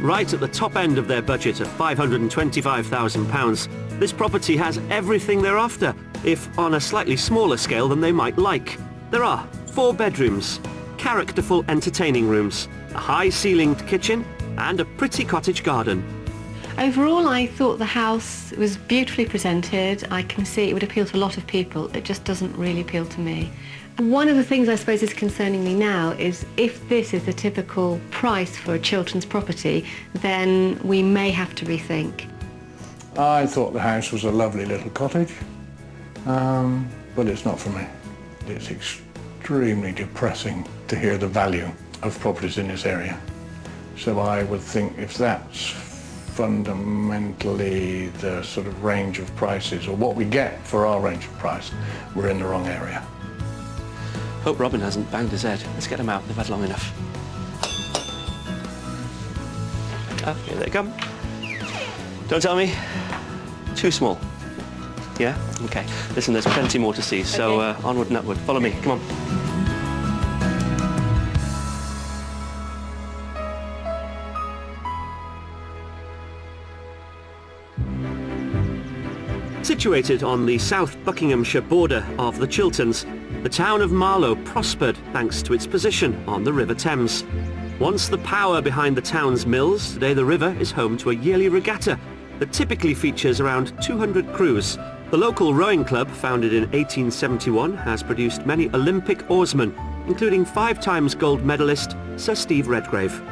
Right at the top end of their budget of £525,000, this property has everything they're after, if on a slightly smaller scale than they might like. There are 4 bedrooms, characterful entertaining rooms, a high-ceilinged kitchen, and a pretty cottage garden. Overall, I thought the house was beautifully presented. I can see it would appeal to a lot of people. It just doesn't really appeal to me. One of the things I suppose is concerning me now is if this is the typical price for a Chilterns property, then we may have to rethink. I thought the house was a lovely little cottage, but it's not for me. It's extremely depressing to hear the value of properties in this area. So I would think if that's fundamentally the sort of range of prices, or what we get for our range of price, we're in the wrong area. Hope Robin hasn't banged his head. Let's get him out, they've had long enough. Oh, here they come. Don't tell me. Too small. Yeah? Okay. Listen, there's plenty more to see, so onward and upward. Follow me, come on. Situated on the South Buckinghamshire border of the Chilterns, the town of Marlow prospered thanks to its position on the River Thames. Once the power behind the town's mills, today the river is home to a yearly regatta that typically features around 200 crews. The local rowing club, founded in 1871, has produced many Olympic oarsmen, including 5 times gold medalist Sir Steve Redgrave.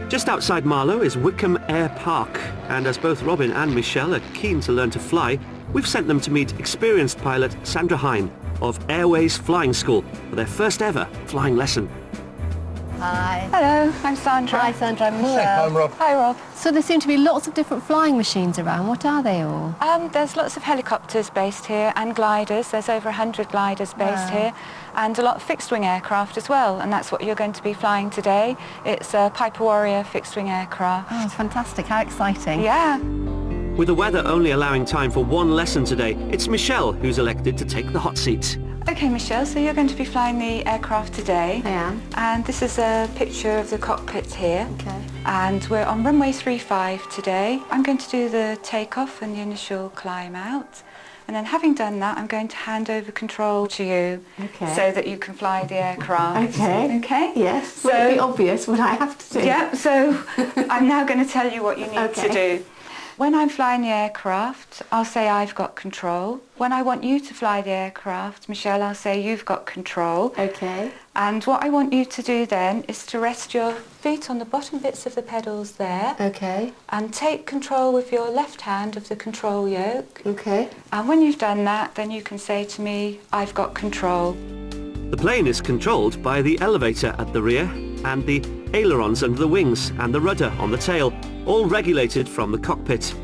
Just outside Marlow is Wickham Air Park, and as both Robin and Michelle are keen to learn to fly, we've sent them to meet experienced pilot Sandra Hine of Airways Flying School for their first ever flying lesson. Hi. Hello, I'm Sandra. Hi Sandra, I'm Michelle. Hi, I'm Rob. Hi Rob. So there seem to be lots of different flying machines around. What are they all? There's lots of helicopters based here and gliders. There's over 100 gliders based here, and a lot of fixed-wing aircraft as well, and that's what you're going to be flying today. It's a Piper Warrior fixed-wing aircraft. Oh, fantastic. How exciting. Yeah. With the weather only allowing time for one lesson today, it's Michelle who's elected to take the hot seat. Okay, Michelle, so you're going to be flying the aircraft today. I am. And this is a picture of the cockpit here. Okay. And we're on runway 35 today. I'm going to do the takeoff and the initial climb out. And then having done that, I'm going to hand over control to you, so that you can fly the aircraft. Okay. Okay? Yes. So, would it be obvious what I have to do? Yeah, so I'm now going to tell you what you need to do. When I'm flying the aircraft, I'll say I've got control. When I want you to fly the aircraft, Michelle, I'll say you've got control. Okay. And what I want you to do then is to rest your feet on the bottom bits of the pedals there. Okay. And take control with your left hand of the control yoke. Okay. And when you've done that, then you can say to me, I've got control. The plane is controlled by the elevator at the rear and the ailerons under the wings and the rudder on the tail, all regulated from the cockpit.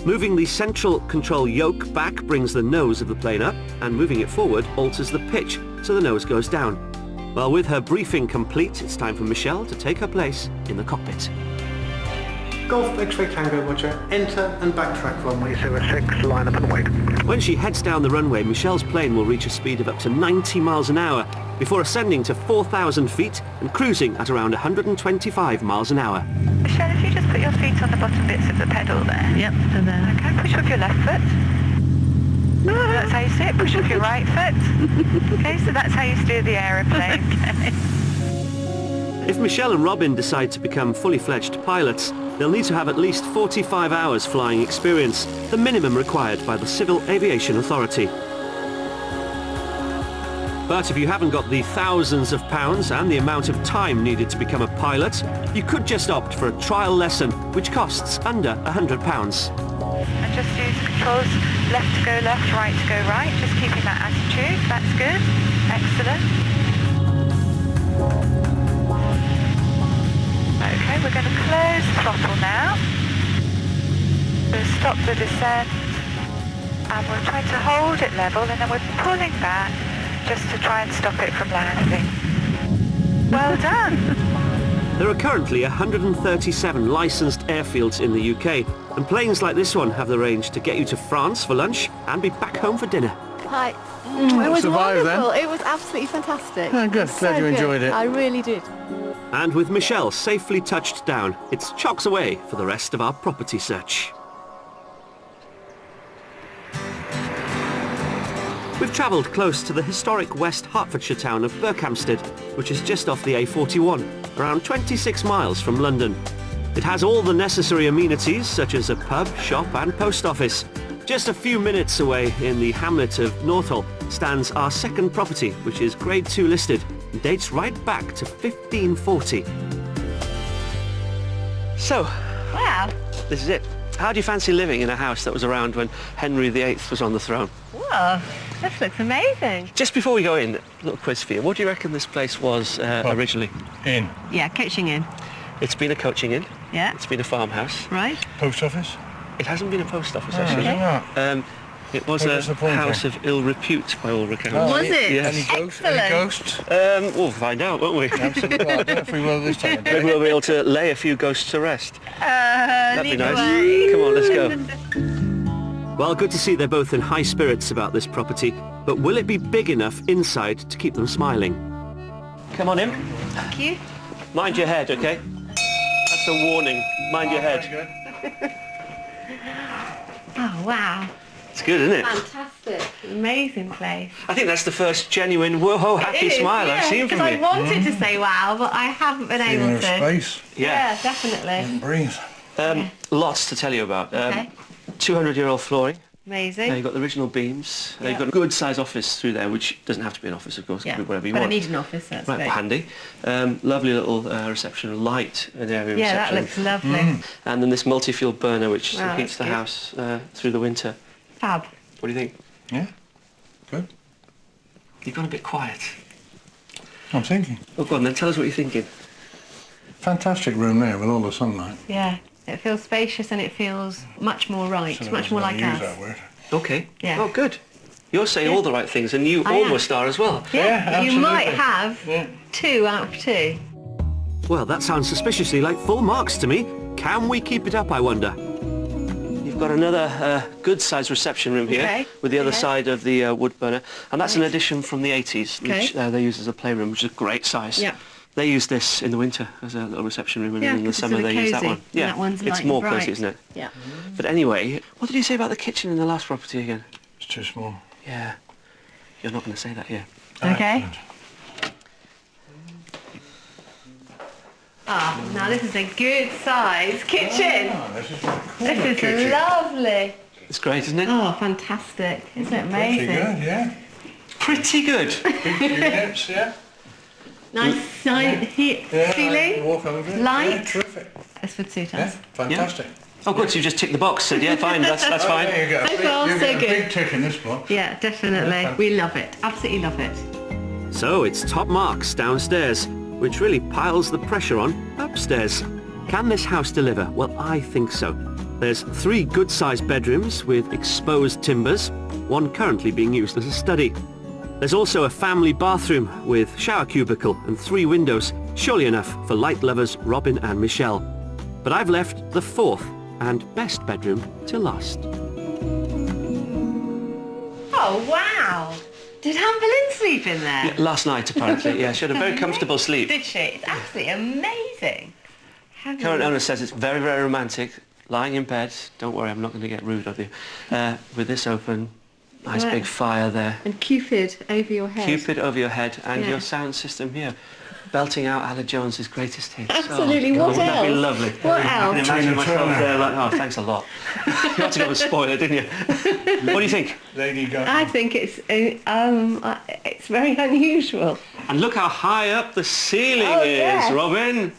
Moving the central control yoke back brings the nose of the plane up, and moving it forward alters the pitch so the nose goes down. Well, with her briefing complete, it's time for Michelle to take her place in the cockpit. Golf X-ray Tango Roger, enter and backtrack runway 06, line up and wait. When she heads down the runway, Michelle's plane will reach a speed of up to 90 miles an hour before ascending to 4,000 feet and cruising at around 125 miles an hour. Michelle, if you just put your feet on the bottom bits of the pedal there. Yep, they're there. Okay, push with your left foot. That's how you do it. Push with your right foot. Okay, so that's how you steer the aeroplane. Okay. If Michelle and Robin decide to become fully fledged pilots, they'll need to have at least 45 hours flying experience, the minimum required by the Civil Aviation Authority. But if you haven't got the thousands of pounds and the amount of time needed to become a pilot, you could just opt for a trial lesson, which costs under £100. And just use the controls, left to go left, right to go right, just keeping that attitude. That's good. Excellent. Okay, we're going to close the throttle now. We'll stop the descent, and we'll try to hold it level, and then we're pulling back just to try and stop it from landing. Well done! There are currently 137 licensed airfields in the UK, and planes like this one have the range to get you to France for lunch and be back home for dinner. Hi. It was Survived wonderful. then? It was absolutely fantastic. Oh, good. Glad you enjoyed it. I really did. And with Michelle safely touched down, it's chocks away for the rest of our property search. We've travelled close to the historic West Hertfordshire town of Berkhamsted, which is just off the A41, around 26 miles from London. It has all the necessary amenities such as a pub, shop and post office. Just a few minutes away in the hamlet of Northull stands our second property, which is Grade 2 listed and dates right back to 1540. So, Wow. this is it. How do you fancy living in a house that was around when Henry VIII was on the throne? Whoa, this looks amazing. Just before we go in, a little quiz for you. What do you reckon this place was originally? In. Yeah, coaching in. It's been a coaching inn. Yeah. It's been a farmhouse. Right. Post office? It hasn't been a post office, Oh, actually. is it not? It was What a was the point house then? of ill repute, by all accounts. Oh, Was it? Yes. Any ghosts? Excellent. Any ghosts? We'll find out, won't we? Absolutely. Well, I don't know if we will this time. Maybe we'll be able to lay a few ghosts to rest. That'd be Lead nice. away. Come on, let's go. Well, good to see they're both in high spirits about this property, but will it be big enough inside to keep them smiling? Come on in. Thank you. Mind your head, okay? That's a warning. Mind your head. Oh, wow. It's good, isn't it? Fantastic. Amazing place. I think that's the first genuine whoa happy It is, smile I've seen from because you. I wanted to say wow, but I haven't been able Feeling of to. space. Yeah, definitely. And breathe. Lots to tell you about. Okay. 200-year-old flooring. Amazing. You've got the original beams. Yeah. You've got a good size office through there, which doesn't have to be an office, of course. It Yeah, can be whatever you but want. I need an office, that's Right, great. handy. Lovely little reception light and area Yeah, that reception. looks lovely. And then this multi-fuel burner, which Wow, heats that's the good. house through the winter. Fab. What do you think? Yeah. Good. You've gone a bit quiet. I'm thinking. Oh, go on then. Tell us what you're thinking. Fantastic room there with all the sunlight. Yeah, it feels spacious and it feels much more right, Should've much more never like used us. that word. Okay. Yeah. Oh, good. You're saying all the right things, and you I am. almost are as well. Yeah, you might absolutely. have Yeah. 2 out of 2. Well, that sounds suspiciously like full marks to me. Can we keep it up, I wonder? You've got another good-sized reception room here Okay, with the other okay. side of the wood burner, and that's an addition from the 80s, which Okay. they use as a playroom, which is a great size. Yeah. They use this in the winter as a little reception room, and Yeah, then in the 'cause it's summer sort of they use that cosy, one. and Yeah, that one's it's light more and bright. cosy, isn't it? Yeah. But anyway, what did you say about the kitchen in the last property again? It's too small. Yeah, you're not going to say that here. Okay. Excellent. Ah, now this is a good size kitchen. Ah, this is what I call This a is kitchen. lovely. It's great, isn't it? Oh, fantastic. Isn't it Pretty amazing? good, yeah. Pretty good. Big units, yeah. Nice Yeah, ceiling. walk over it. Light. Yeah, terrific. This would suit Yeah, us. fantastic. Oh, good, so you just ticked the box, said, yeah, fine, that's Oh, fine. there you go. So far, You so get a good. big tick in this box. Yeah, definitely. Yeah. We love it. Absolutely love it. So it's top marks downstairs, which really piles the pressure on upstairs. Can this house deliver? Well, I think so. There's 3 good-sized bedrooms with exposed timbers, one currently being used as a study. There's also a family bathroom with shower cubicle and 3 windows, surely enough for light lovers Robin and Michelle. But I've left the 4th and best bedroom till last. Oh, wow. Did Anne Boleyn sleep in there? Last night, apparently, yeah, she had a very comfortable sleep. Did she? It's absolutely amazing. Current owner says it's very, very romantic, lying in bed, don't worry, I'm not going to get rude of you, with this open, nice Right. big fire there, And Cupid over your head. Cupid over your head, and Yeah. your sound system here, belting out Alan Jones's greatest hits. Absolutely. Oh, What wouldn't that be else? lovely? What I can else? imagine Tina myself Turner. there like, oh, thanks a lot. You had to go and spoil it, didn't you? What do you think? Lady Gaga. I think it's very unusual. And look how high up the ceiling Oh, is, yes. Robin.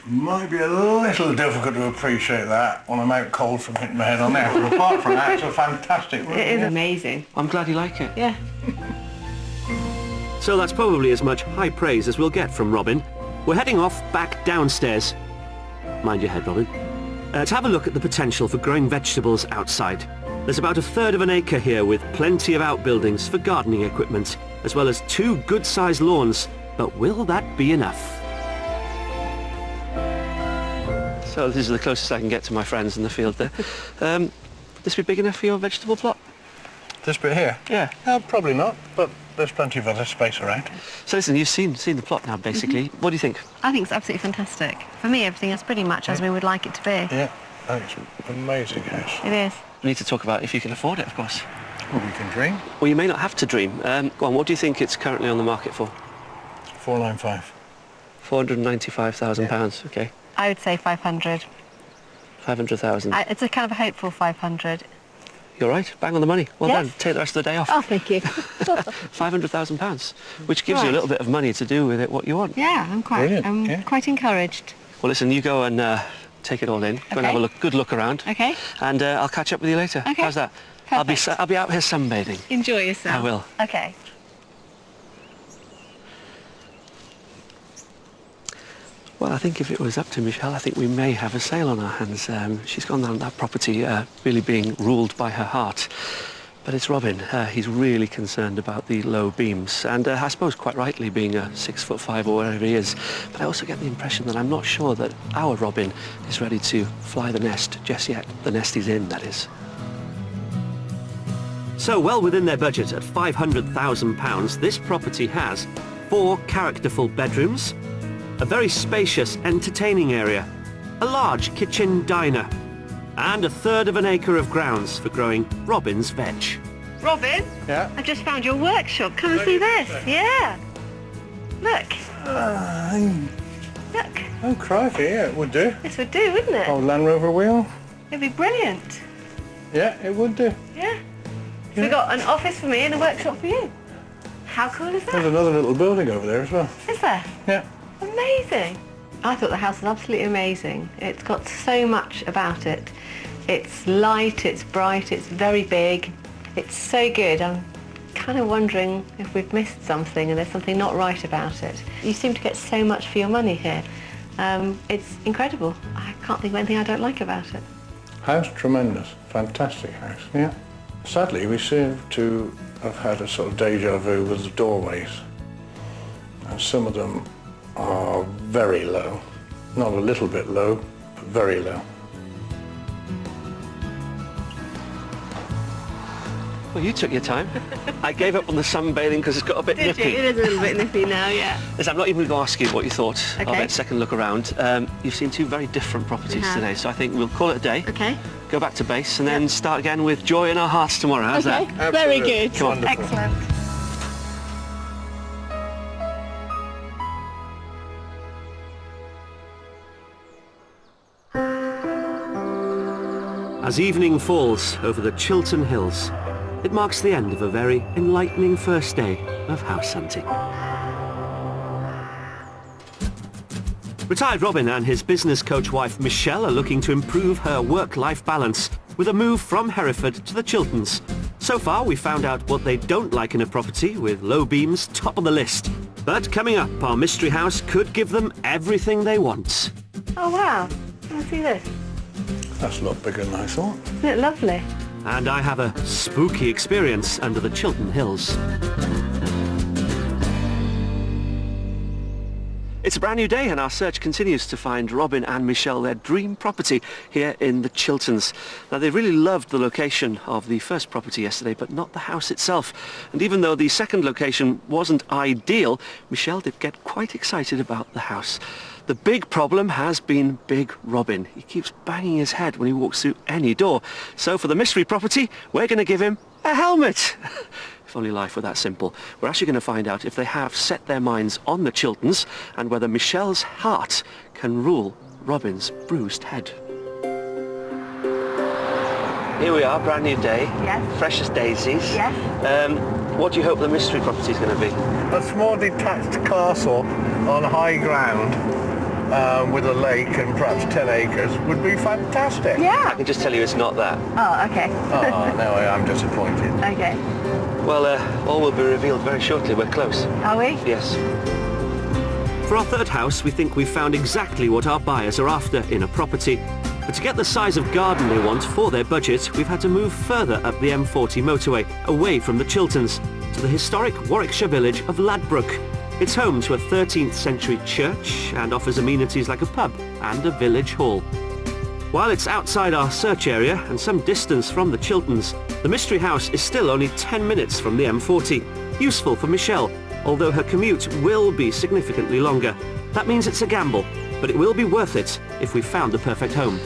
Might be a little difficult to appreciate that when I'm out cold from hitting my head on there. But apart from that, it's a fantastic room. It is yeah. amazing. I'm glad you like it. Yeah. So that's probably as much high praise as we'll get from Robin. We're heading off back downstairs. Mind your head, Robin. To have a look at the potential for growing vegetables outside. There's about 1/3 of an acre here with plenty of outbuildings for gardening equipment, as well as 2 good-sized lawns. But will that be enough? So this is the closest I can get to my friends in the field there. This be big enough for your vegetable plot? This bit here? Yeah. Probably not, but there's plenty of other space around. So listen, you've seen the plot now, basically. What do you think? I think it's absolutely fantastic. For me, everything is pretty much as we would like it to be. Yeah, I think it's an amazing house. It is. We need to talk about if you can afford it, of course. Well, we can dream. Well, you may not have to dream. Go on, what do you think it's currently on the market for? 495. £495,000, okay. I would say 500. 500,000. It's a kind of a hopeful 500. You're right, bang on the money. Well Yes. done, take the rest of the day off. Oh, thank you. £500,000, which gives you a Right. little bit of money to do with it what you want. Yeah, I'm Brilliant, yeah. quite encouraged. Well, listen, you go and take it all in. Go and Okay. have a good look around. Okay. And I'll catch up with you later. Okay. How's that? Perfect. I'll be out here sunbathing. Enjoy yourself. I will. Okay. Well, I think if it was up to Michelle, I think we may have a sale on our hands. She's gone down that property really being ruled by her heart. But it's Robin. He's really concerned about the low beams. And I suppose quite rightly, being a 6'5" or whatever he is. But I also get the impression that I'm not sure that our Robin is ready to fly the nest just yet. The nest he's in, that is. So well within their budget at £500,000, this property has 4 characterful bedrooms, a very spacious entertaining area, a large kitchen diner, and 1/3 of an acre of grounds for growing Robin's veg. Robin? Yeah? I just found your workshop. Come and see this. Yeah. Look. Look. Oh, crikey, yeah, it would do. This would do, wouldn't it? Old Land Rover wheel? It'd be brilliant. Yeah, it would do. Yeah. So we've got an office for me and a workshop for you. How cool is There's that? another little building over there as well. Is there? Yeah. Amazing. I thought the house was absolutely amazing. It's got so much about it. It's light, it's bright, it's very big. It's so good. I'm kind of wondering if we've missed something and there's something not right about it. You seem to get so much for your money here. It's incredible. I can't think of anything I don't like about it. House, tremendous. Fantastic house, yeah. Sadly, we seem to have had a sort of deja vu with the doorways. And some of them are very low. Not a little bit low, but very low. Well, you took your time. I gave up on the sunbathing because it's got a bit Did you? nippy. It is a little bit nippy now, yeah. Listen, I'm not even going to ask you what you thought of Okay. it. Second look around. You've seen 2 very different properties have. today, so I think we'll call it a day. Okay. Go back to base and then start again with joy in our hearts tomorrow. How's that? Very Absolutely. good. Come on. Excellent. As evening falls over the Chiltern Hills, it marks the end of a very enlightening first day of house hunting. Retired Robin and his business coach wife Michelle are looking to improve her work-life balance with a move from Hereford to the Chilterns. So far, we found out what they don't like in a property, with low beams top of the list. But coming up, our mystery house could give them everything they want. Oh, wow. Can I see this? That's a lot bigger than I thought. Isn't it lovely? And I have a spooky experience under the Chiltern Hills. It's a brand new day and our search continues to find Robin and Michelle their dream property here in the Chilterns. Now, they really loved the location of the first property yesterday, but not the house itself. And even though the second location wasn't ideal, Michelle did get quite excited about the house. The big problem has been Big Robin. He keeps banging his head when he walks through any door. So for the mystery property, we're going to give him a helmet. If only life were that simple. We're actually going to find out if they have set their minds on the Chilterns and whether Michelle's heart can rule Robin's bruised head. Here we are, brand new day. Yes. Fresh as daisies. Yes. What do you hope the mystery property is going to be? A small detached castle on high ground with a lake and perhaps 10 acres would be fantastic. I Yeah. can just tell you it's not that. Oh, okay. Oh, no, I am disappointed. Okay. Well, all will be revealed very shortly. We're close. Are we? Yes. For our third house, we think we've found exactly what our buyers are after in a property. But to get the size of garden they want for their budget, we've had to move further up the M40 motorway, away from the Chilterns, to the historic Warwickshire village of Ladbroke. It's home to a 13th century church and offers amenities like a pub and a village hall. While it's outside our search area and some distance from the Chilterns, the mystery house is still only 10 minutes from the M40. Useful for Michelle, although her commute will be significantly longer. That means it's a gamble, but it will be worth it if we've found the perfect home.